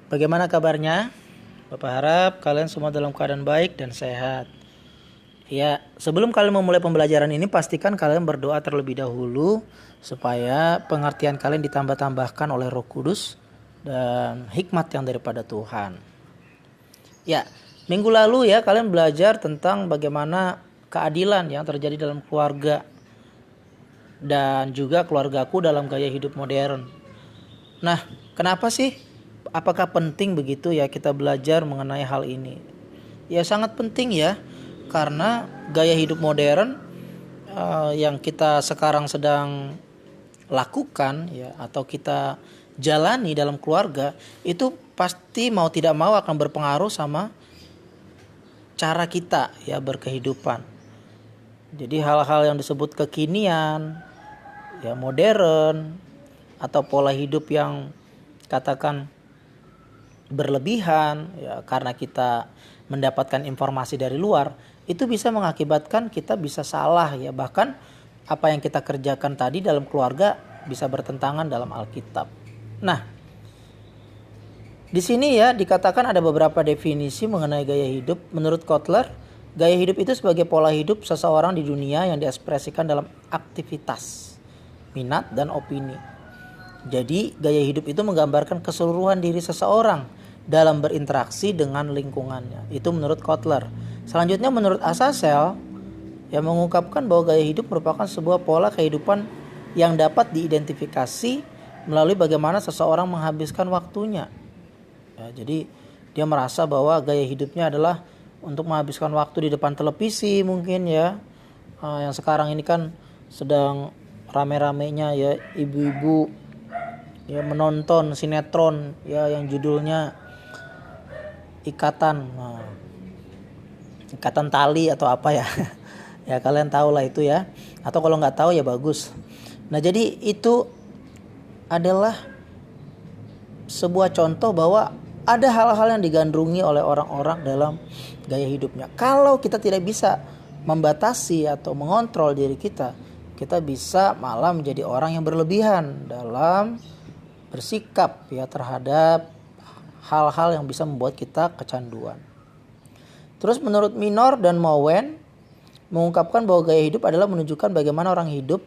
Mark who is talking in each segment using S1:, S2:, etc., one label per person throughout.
S1: Bagaimana kabarnya? Bapak harap kalian semua dalam keadaan baik dan sehat. Ya, sebelum kalian memulai pembelajaran ini, pastikan kalian berdoa terlebih dahulu supaya pengertian kalian ditambah-tambahkan oleh Roh Kudus dan hikmat yang daripada Tuhan. Ya, minggu lalu ya kalian belajar tentang bagaimana keadilan yang terjadi dalam keluarga dan juga keluargaku dalam gaya hidup modern. Nah, kenapa sih? Apakah penting begitu ya kita belajar mengenai hal ini? Ya sangat penting ya, karena gaya hidup modern yang kita sekarang sedang lakukan ya atau kita jalani dalam keluarga itu pasti mau tidak mau akan berpengaruh sama cara kita ya berkehidupan. Jadi hal-hal yang disebut kekinian, ya modern atau pola hidup yang katakan berlebihan ya karena kita mendapatkan informasi dari luar, itu bisa mengakibatkan kita bisa salah ya, bahkan apa yang kita kerjakan tadi dalam keluarga bisa bertentangan dalam Alkitab. Nah, di sini ya dikatakan ada beberapa definisi mengenai gaya hidup. Menurut Kotler, gaya hidup itu sebagai pola hidup seseorang di dunia yang diekspresikan dalam aktivitas, minat, dan opini. Jadi gaya hidup itu menggambarkan keseluruhan diri seseorang dalam berinteraksi dengan lingkungannya. Itu menurut Kotler. Selanjutnya menurut Asasel yang mengungkapkan bahwa gaya hidup merupakan sebuah pola kehidupan yang dapat diidentifikasi melalui bagaimana seseorang menghabiskan waktunya. Ya, jadi dia merasa bahwa gaya hidupnya adalah untuk menghabiskan waktu di depan televisi mungkin ya. Yang sekarang ini kan sedang rame-ramenya ya ibu-ibu ya menonton sinetron ya yang judulnya ikatan tali atau apa ya. Ya kalian tahu lah itu ya, atau kalau nggak tahu ya bagus. Nah jadi itu adalah sebuah contoh bahwa ada hal-hal yang digandrungi oleh orang-orang dalam gaya hidupnya. Kalau kita tidak bisa membatasi atau mengontrol diri kita, kita bisa malah menjadi orang yang berlebihan dalam bersikap ya terhadap hal-hal yang bisa membuat kita kecanduan. Terus menurut Minor dan Mowen mengungkapkan bahwa gaya hidup adalah menunjukkan bagaimana orang hidup,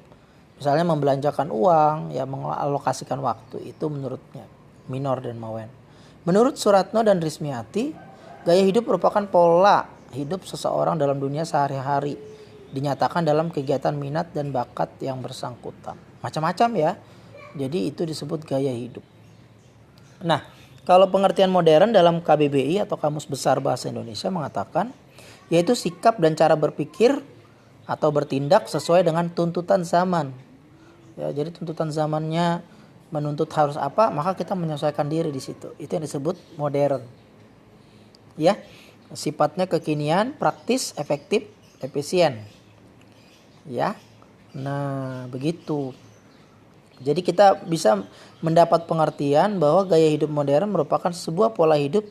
S1: misalnya membelanjakan uang, ya mengalokasikan waktu. Itu menurutnya Minor dan Mowen. Menurut Suratno dan Rismiati, gaya hidup merupakan pola hidup seseorang dalam dunia sehari-hari, dinyatakan dalam kegiatan minat dan bakat yang bersangkutan. Macam-macam ya. Jadi itu disebut gaya hidup. Nah, kalau pengertian modern dalam KBBI atau Kamus Besar Bahasa Indonesia mengatakan, yaitu sikap dan cara berpikir atau bertindak sesuai dengan tuntutan zaman. Ya, jadi tuntutan zamannya menuntut harus apa, maka kita menyesuaikan diri di situ. Itu yang disebut modern. Ya, sifatnya kekinian, praktis, efektif, efisien. Ya, nah begitu. Jadi kita bisa mendapat pengertian bahwa gaya hidup modern merupakan sebuah pola hidup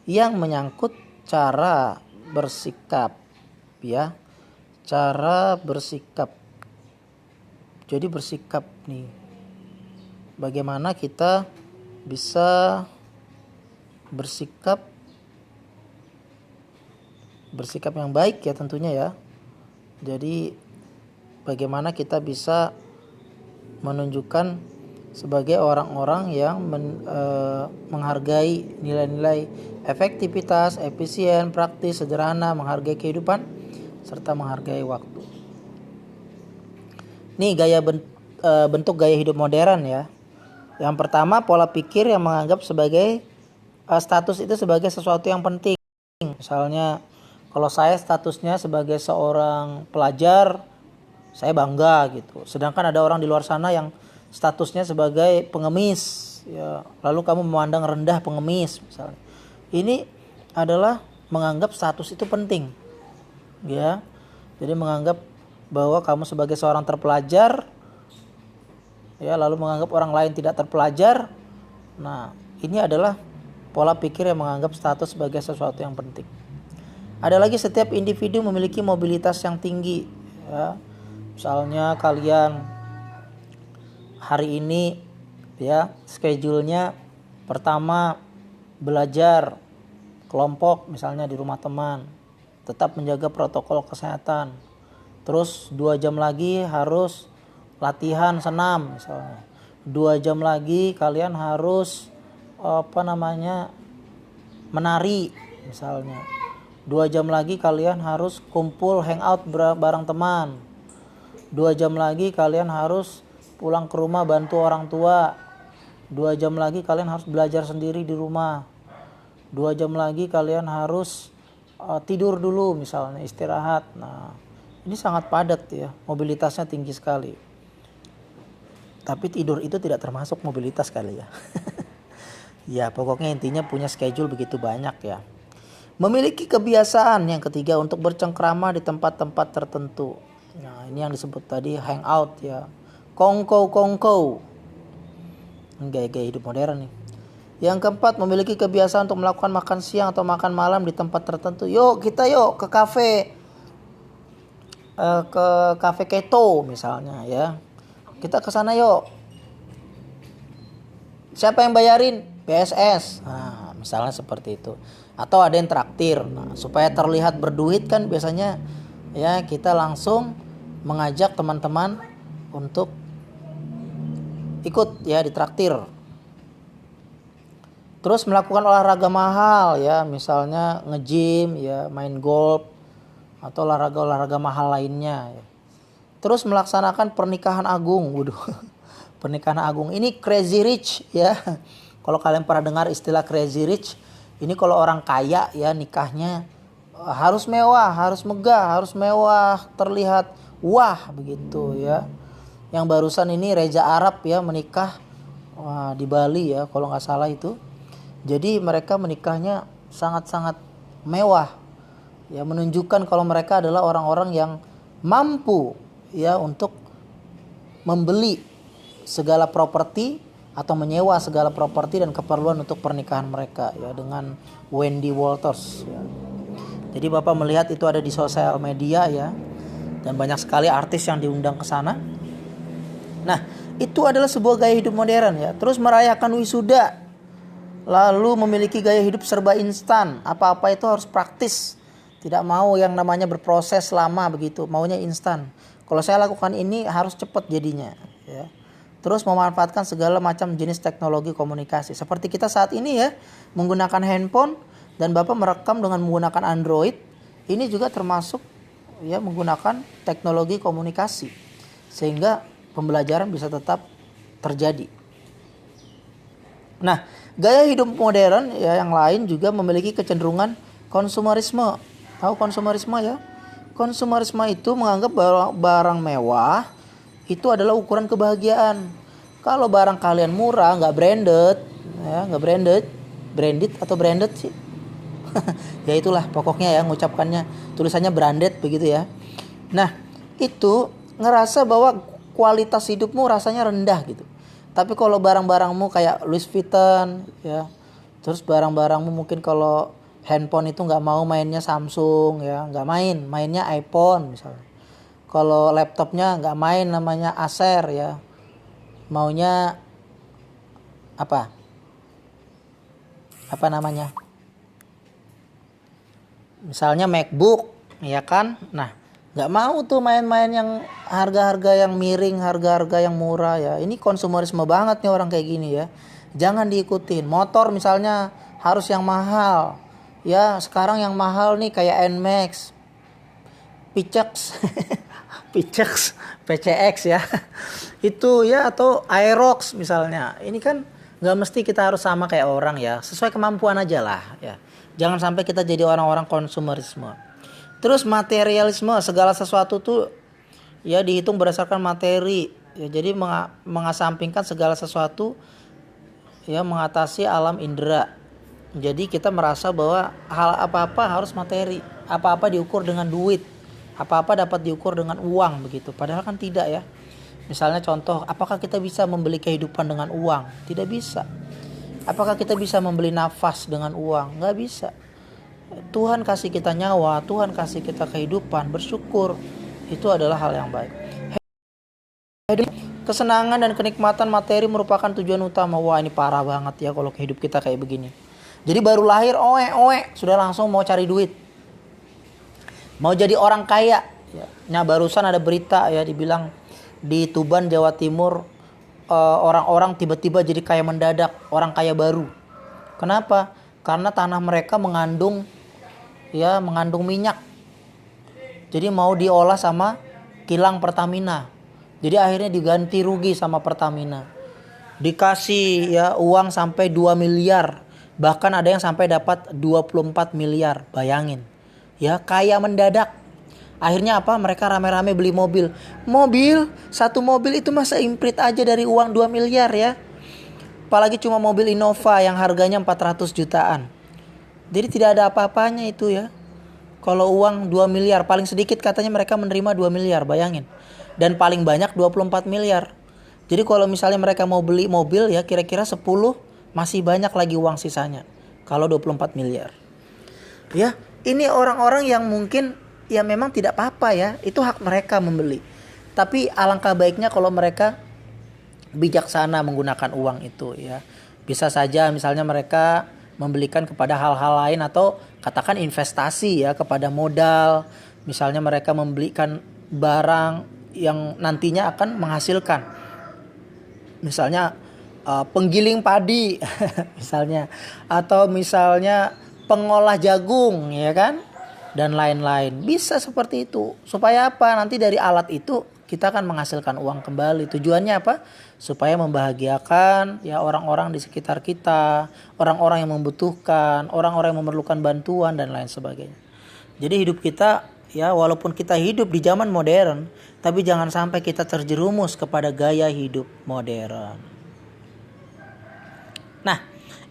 S1: yang menyangkut cara bersikap, ya, cara bersikap. Jadi bersikap nih, bagaimana kita bisa bersikap yang baik ya tentunya ya. Jadi bagaimana kita bisa menunjukkan sebagai orang-orang yang menghargai nilai-nilai efektivitas, efisien, praktis, sederhana, menghargai kehidupan, serta menghargai waktu. Nih bentuk gaya hidup modern ya. Yang pertama, pola pikir yang menganggap sebagai status itu sebagai sesuatu yang penting. Misalnya kalau saya statusnya sebagai seorang pelajar, saya bangga gitu. Sedangkan ada orang di luar sana yang statusnya sebagai pengemis, ya, lalu kamu memandang rendah pengemis misalnya. Ini adalah menganggap status itu penting, ya. Jadi menganggap bahwa kamu sebagai seorang terpelajar, ya, lalu menganggap orang lain tidak terpelajar. Nah, ini adalah pola pikir yang menganggap status sebagai sesuatu yang penting. Ada lagi, setiap individu memiliki mobilitas yang tinggi, ya. Misalnya kalian hari ini ya schedule-nya Pertama, belajar kelompok misalnya di rumah teman, tetap menjaga protokol kesehatan. Terus 2 jam lagi harus latihan senam misalnya. 2 jam lagi kalian harus menari misalnya. 2 jam lagi kalian harus kumpul hangout bareng teman. 2 jam lagi kalian harus pulang ke rumah bantu orang tua. 2 jam lagi kalian harus belajar sendiri di rumah. 2 jam lagi kalian harus tidur dulu misalnya, istirahat. Nah, ini sangat padat ya, mobilitasnya tinggi sekali. Tapi tidur itu tidak termasuk mobilitas kali ya. Ya, pokoknya intinya punya schedule begitu banyak ya. Memiliki kebiasaan yang ketiga untuk bercengkrama di tempat-tempat tertentu. Nah, ini yang disebut tadi hangout ya. Kongko. Gaya-gaya hidup modern nih. Yang keempat, memiliki kebiasaan untuk melakukan makan siang atau makan malam di tempat tertentu. Kita ke kafe. Ke kafe keto misalnya ya. Kita ke sana yuk. Siapa yang bayarin? PSS. Nah, misalnya seperti itu. Atau ada yang traktir. Nah, supaya terlihat berduit kan biasanya ya kita langsung mengajak teman-teman untuk ikut ya ditraktir. Terus melakukan olahraga mahal ya, misalnya nge-gym ya, main golf atau olahraga mahal lainnya ya. Terus melaksanakan pernikahan agung. Waduh. Pernikahan agung ini crazy rich ya. Kalau kalian pernah dengar istilah crazy rich, ini kalau orang kaya ya nikahnya harus mewah, harus megah, harus mewah, terlihat wah begitu ya. Yang barusan ini Reza Arab ya menikah di Bali ya kalau nggak salah itu. Jadi mereka menikahnya sangat-sangat mewah ya, menunjukkan kalau mereka adalah orang-orang yang mampu ya untuk membeli segala properti atau menyewa segala properti dan keperluan untuk pernikahan mereka ya dengan Wendy Walters ya. Jadi Bapak melihat itu ada di sosial media ya, dan banyak sekali artis yang diundang ke sana. Nah, itu adalah sebuah gaya hidup modern ya. Terus merayakan wisuda, lalu memiliki gaya hidup serba instan. Apa-apa itu harus praktis. Tidak mau yang namanya berproses lama begitu, maunya instan. Kalau saya lakukan ini harus cepat jadinya ya. Terus memanfaatkan segala macam jenis teknologi komunikasi. Seperti kita saat ini ya, menggunakan handphone dan Bapak merekam dengan menggunakan Android. Ini juga termasuk ya menggunakan teknologi komunikasi. Sehingga pembelajaran bisa tetap terjadi. Nah, gaya hidup modern ya yang lain juga memiliki kecenderungan konsumerisme. Tahu konsumerisme ya? Konsumerisme itu menganggap barang mewah itu adalah ukuran kebahagiaan. Kalau barang kalian murah, nggak branded atau branded sih. Ya itulah pokoknya ya ngucapkannya, tulisannya branded begitu ya. Nah, itu ngerasa bahwa kualitas hidupmu rasanya rendah gitu. Tapi kalau barang-barangmu kayak Louis Vuitton ya, terus barang-barangmu mungkin kalau handphone itu nggak mau mainnya Samsung ya, nggak mainnya iPhone misalnya. Kalau laptopnya nggak main namanya Acer ya, maunya apa namanya? Misalnya MacBook ya kan. Nah, nggak mau tuh main-main yang harga-harga yang miring, harga-harga yang murah ya. Ini konsumerisme banget nih orang kayak gini ya. Jangan diikutin. Motor misalnya harus yang mahal. Ya, sekarang yang mahal nih kayak NMAX, PCX ya. Itu ya, atau Aerox misalnya. Ini kan nggak mesti kita harus sama kayak orang ya. Sesuai kemampuan aja lah ya. Jangan sampai kita jadi orang-orang konsumerisme. Terus materialisme, segala sesuatu tuh ya dihitung berdasarkan materi. Ya, jadi mengasampingkan segala sesuatu ya, mengatasi alam indera. Jadi kita merasa bahwa hal apa-apa harus materi, apa-apa diukur dengan duit, apa-apa dapat diukur dengan uang begitu. Padahal kan tidak ya. Misalnya contoh, apakah kita bisa membeli kehidupan dengan uang? Tidak bisa. Apakah kita bisa membeli nafas dengan uang? Nggak bisa. Tuhan kasih kita nyawa, Tuhan kasih kita kehidupan, bersyukur. Itu adalah hal yang baik. Kesenangan dan kenikmatan materi merupakan tujuan utama. Wah, ini parah banget ya kalau hidup kita kayak begini. Jadi baru lahir sudah langsung mau cari duit. Mau jadi orang kaya. Ya. Nah, barusan ada berita ya dibilang di Tuban, Jawa Timur, orang-orang tiba-tiba jadi kaya mendadak, orang kaya baru. Kenapa? Karena tanah mereka mengandung minyak. Jadi mau diolah sama kilang Pertamina. Jadi akhirnya diganti rugi sama Pertamina. Dikasih ya uang sampai 2 miliar. Bahkan ada yang sampai dapat 24 miliar. Bayangin. Ya, kaya mendadak. Akhirnya apa? Mereka rame-rame beli mobil. Satu mobil itu masa imprit aja dari uang 2 miliar ya. Apalagi cuma mobil Innova yang harganya 400 jutaan. Jadi tidak ada apa-apanya itu ya. Kalau uang 2 miliar, paling sedikit katanya mereka menerima 2 miliar, bayangin. Dan paling banyak 24 miliar. Jadi kalau misalnya mereka mau beli mobil ya kira-kira 10 masih banyak lagi uang sisanya. Kalau 24 miliar. Ya, ini orang-orang yang mungkin ya memang tidak apa-apa ya. Itu hak mereka membeli. Tapi alangkah baiknya kalau mereka bijaksana menggunakan uang itu ya. Bisa saja misalnya mereka membelikan kepada hal-hal lain atau katakan investasi ya kepada modal. Misalnya mereka membelikan barang yang nantinya akan menghasilkan. Misalnya penggiling padi misalnya, atau misalnya pengolah jagung ya kan, dan lain-lain. Bisa seperti itu. Supaya apa? Nanti dari alat itu kita akan menghasilkan uang kembali. Tujuannya apa? Supaya membahagiakan ya orang-orang di sekitar kita, orang-orang yang membutuhkan, orang-orang yang memerlukan bantuan dan lain sebagainya. Jadi hidup kita ya walaupun kita hidup di zaman modern, tapi jangan sampai kita terjerumus kepada gaya hidup modern. Nah,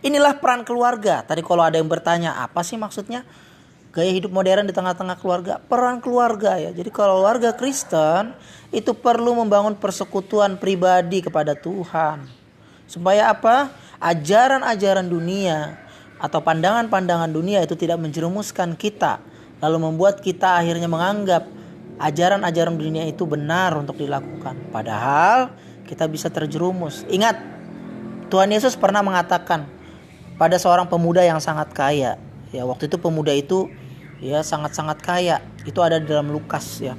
S1: inilah peran keluarga. Tadi kalau ada yang bertanya, apa sih maksudnya gaya hidup modern di tengah-tengah keluarga? Peran keluarga ya. Jadi kalau keluarga Kristen itu perlu membangun persekutuan pribadi kepada Tuhan. Supaya apa? Ajaran-ajaran dunia atau pandangan-pandangan dunia itu tidak menjerumuskan kita, lalu membuat kita akhirnya menganggap ajaran-ajaran dunia itu benar untuk dilakukan. Padahal kita bisa terjerumus. Ingat, Tuhan Yesus pernah mengatakan pada seorang pemuda yang sangat kaya. Ya, waktu itu pemuda itu ya sangat-sangat kaya. Itu ada di dalam Lukas ya.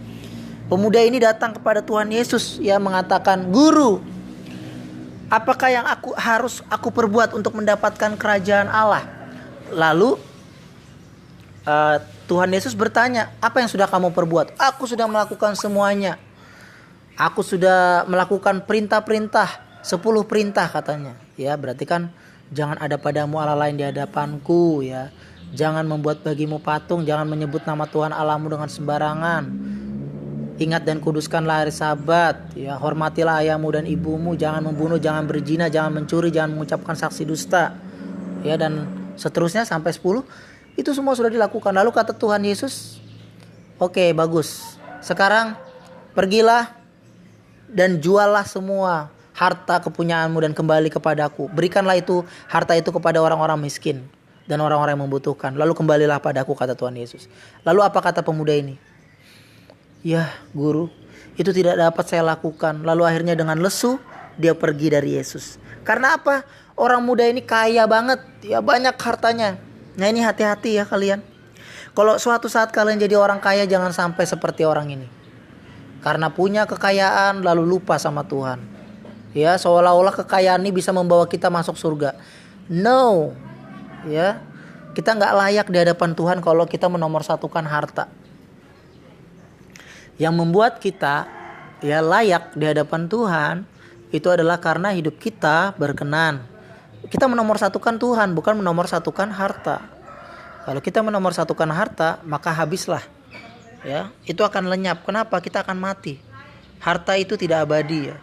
S1: Pemuda ini datang kepada Tuhan Yesus ya mengatakan, "Guru, apakah yang harus aku perbuat untuk mendapatkan kerajaan Allah?" Lalu Tuhan Yesus bertanya, "Apa yang sudah kamu perbuat?" "Aku sudah melakukan semuanya. Aku sudah melakukan perintah-perintah, 10 perintah," katanya. Ya, berarti kan jangan ada padamu Allah lain di hadapanku ya. Jangan membuat bagimu patung, jangan menyebut nama Tuhan Allahmu dengan sembarangan. Ingat dan kuduskanlah hari Sabat ya. Hormatilah ayahmu dan ibumu, jangan membunuh, jangan berzina, jangan mencuri, jangan mengucapkan saksi dusta. Ya, dan seterusnya sampai 10. Itu semua sudah dilakukan. Lalu kata Tuhan Yesus, "Oke, bagus. Sekarang pergilah dan juallah semua harta kepunyaanmu dan kembali kepadaku. Berikanlah harta itu kepada orang-orang miskin dan orang-orang yang membutuhkan. Lalu kembalilah padaku," kata Tuhan Yesus. Lalu apa kata pemuda ini? "Ya, Guru, itu tidak dapat saya lakukan." Lalu akhirnya dengan lesu dia pergi dari Yesus. Karena apa? Orang muda ini kaya banget, ya banyak hartanya. Nah, ini hati-hati ya kalian. Kalau suatu saat kalian jadi orang kaya, jangan sampai seperti orang ini. Karena punya kekayaan lalu lupa sama Tuhan. Ya, seolah-olah kekayaan ini bisa membawa kita masuk surga. No. Ya. Kita gak layak di hadapan Tuhan kalau kita menomorsatukan harta. Yang membuat kita ya layak di hadapan Tuhan itu adalah karena hidup kita berkenan. Kita menomorsatukan Tuhan, bukan menomorsatukan harta. Kalau kita menomorsatukan harta, maka habislah. Ya, itu akan lenyap. Kenapa? Kita akan mati. Harta itu tidak abadi ya.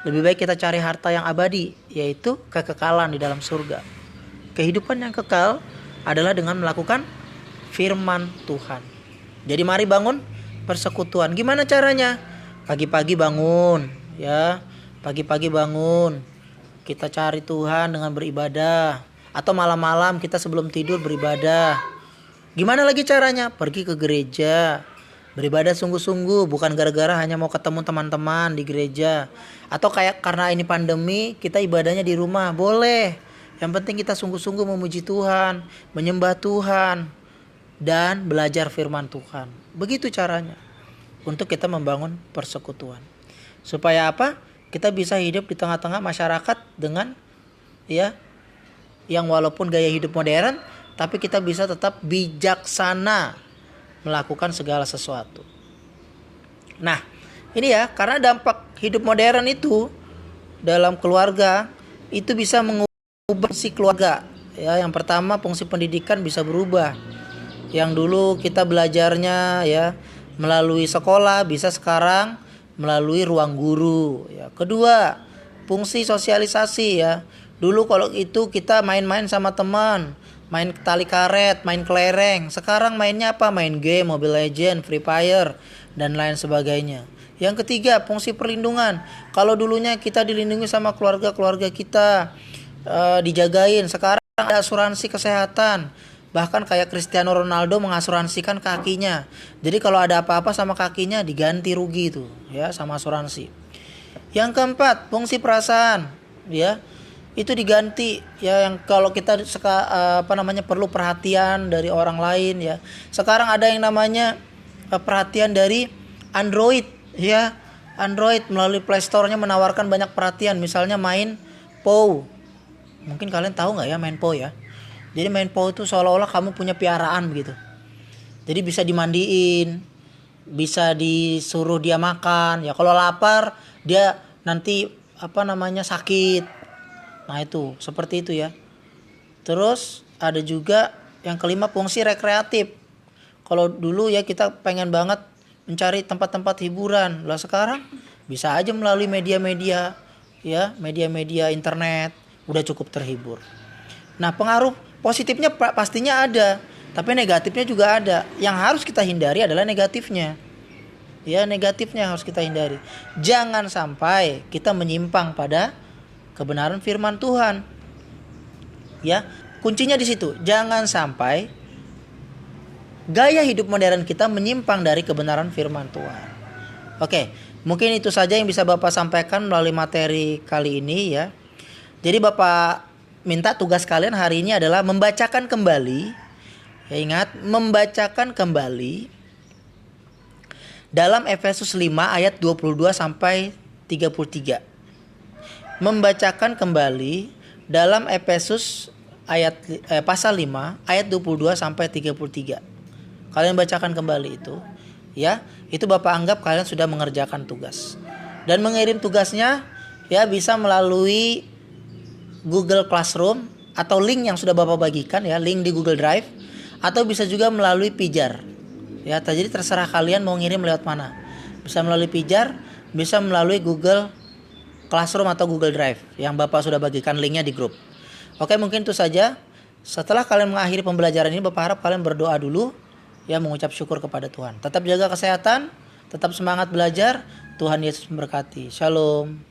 S1: Lebih baik kita cari harta yang abadi, yaitu kekekalan di dalam surga. Kehidupan yang kekal adalah dengan melakukan firman Tuhan. Jadi mari bangun persekutuan. Gimana caranya? Pagi-pagi bangun, ya. Pagi-pagi bangun. Kita cari Tuhan dengan beribadah. Atau malam-malam kita sebelum tidur beribadah. Gimana lagi caranya? Pergi ke gereja. Beribadah sungguh-sungguh, bukan gara-gara hanya mau ketemu teman-teman di gereja. Atau kayak karena ini pandemi, kita ibadahnya di rumah. Boleh. Yang penting kita sungguh-sungguh memuji Tuhan, menyembah Tuhan, dan belajar firman Tuhan. Begitu caranya untuk kita membangun persekutuan. Supaya apa? Kita bisa hidup di tengah-tengah masyarakat dengan ya yang walaupun gaya hidup modern, tapi kita bisa tetap bijaksana melakukan segala sesuatu. Nah, ini ya, karena dampak hidup modern itu dalam keluarga itu bisa mengubah si keluarga. Ya, yang pertama fungsi pendidikan bisa berubah. Yang dulu kita belajarnya ya melalui sekolah, bisa sekarang melalui ruang guru. Ya. Kedua, fungsi sosialisasi ya. Dulu kalau itu kita main-main sama teman, main tali karet, main kelereng. Sekarang mainnya apa? Main game, Mobile Legends, Free Fire, dan lain sebagainya. Yang ketiga, fungsi perlindungan. Kalau dulunya kita dilindungi sama keluarga-keluarga kita, dijagain. Sekarang ada asuransi kesehatan. Bahkan kayak Cristiano Ronaldo mengasuransikan kakinya. Jadi kalau ada apa-apa sama kakinya diganti rugi itu, ya, sama asuransi. Yang keempat, fungsi perasaan, ya. Itu diganti ya, yang kalau kita perlu perhatian dari orang lain ya. Sekarang ada yang namanya perhatian dari Android ya. Android melalui Play Store-nya menawarkan banyak perhatian, misalnya main POW. Mungkin kalian tahu nggak ya main POW ya. Jadi main POW itu seolah-olah kamu punya piaraan begitu. Jadi bisa dimandiin, bisa disuruh dia makan ya. Kalau lapar dia nanti sakit. Nah itu seperti itu ya. Terus ada juga yang kelima, fungsi rekreatif. Kalau dulu ya kita pengen banget mencari tempat-tempat hiburan, lah sekarang bisa aja melalui media-media ya, media-media internet udah cukup terhibur. Nah pengaruh positifnya pastinya ada, tapi negatifnya juga ada. Yang harus kita hindari adalah negatifnya. Ya, negatifnya harus kita hindari. Jangan sampai kita menyimpang pada kebenaran firman Tuhan. Ya, kuncinya di situ. Jangan sampai gaya hidup modern kita menyimpang dari kebenaran firman Tuhan. Oke, mungkin itu saja yang bisa Bapak sampaikan melalui materi kali ini ya. Jadi Bapak minta tugas kalian hari ini adalah membacakan kembali. Ya, ingat, membacakan kembali dalam Efesus 5 ayat 22 sampai 33. Membacakan kembali dalam Efesus pasal 5 ayat 22 sampai 33. Kalian bacakan kembali itu, ya. Itu Bapak anggap kalian sudah mengerjakan tugas. Dan mengirim tugasnya ya bisa melalui Google Classroom atau link yang sudah Bapak bagikan ya, link di Google Drive, atau bisa juga melalui Pijar. Ya, jadi terserah kalian mau ngirim lewat mana. Bisa melalui Pijar, bisa melalui Google Classroom atau Google Drive yang Bapak sudah bagikan linknya di grup. Oke, mungkin itu saja. Setelah kalian mengakhiri pembelajaran ini, Bapak harap kalian berdoa dulu ya, mengucap syukur kepada Tuhan. Tetap jaga kesehatan, tetap semangat belajar. Tuhan Yesus memberkati. Shalom.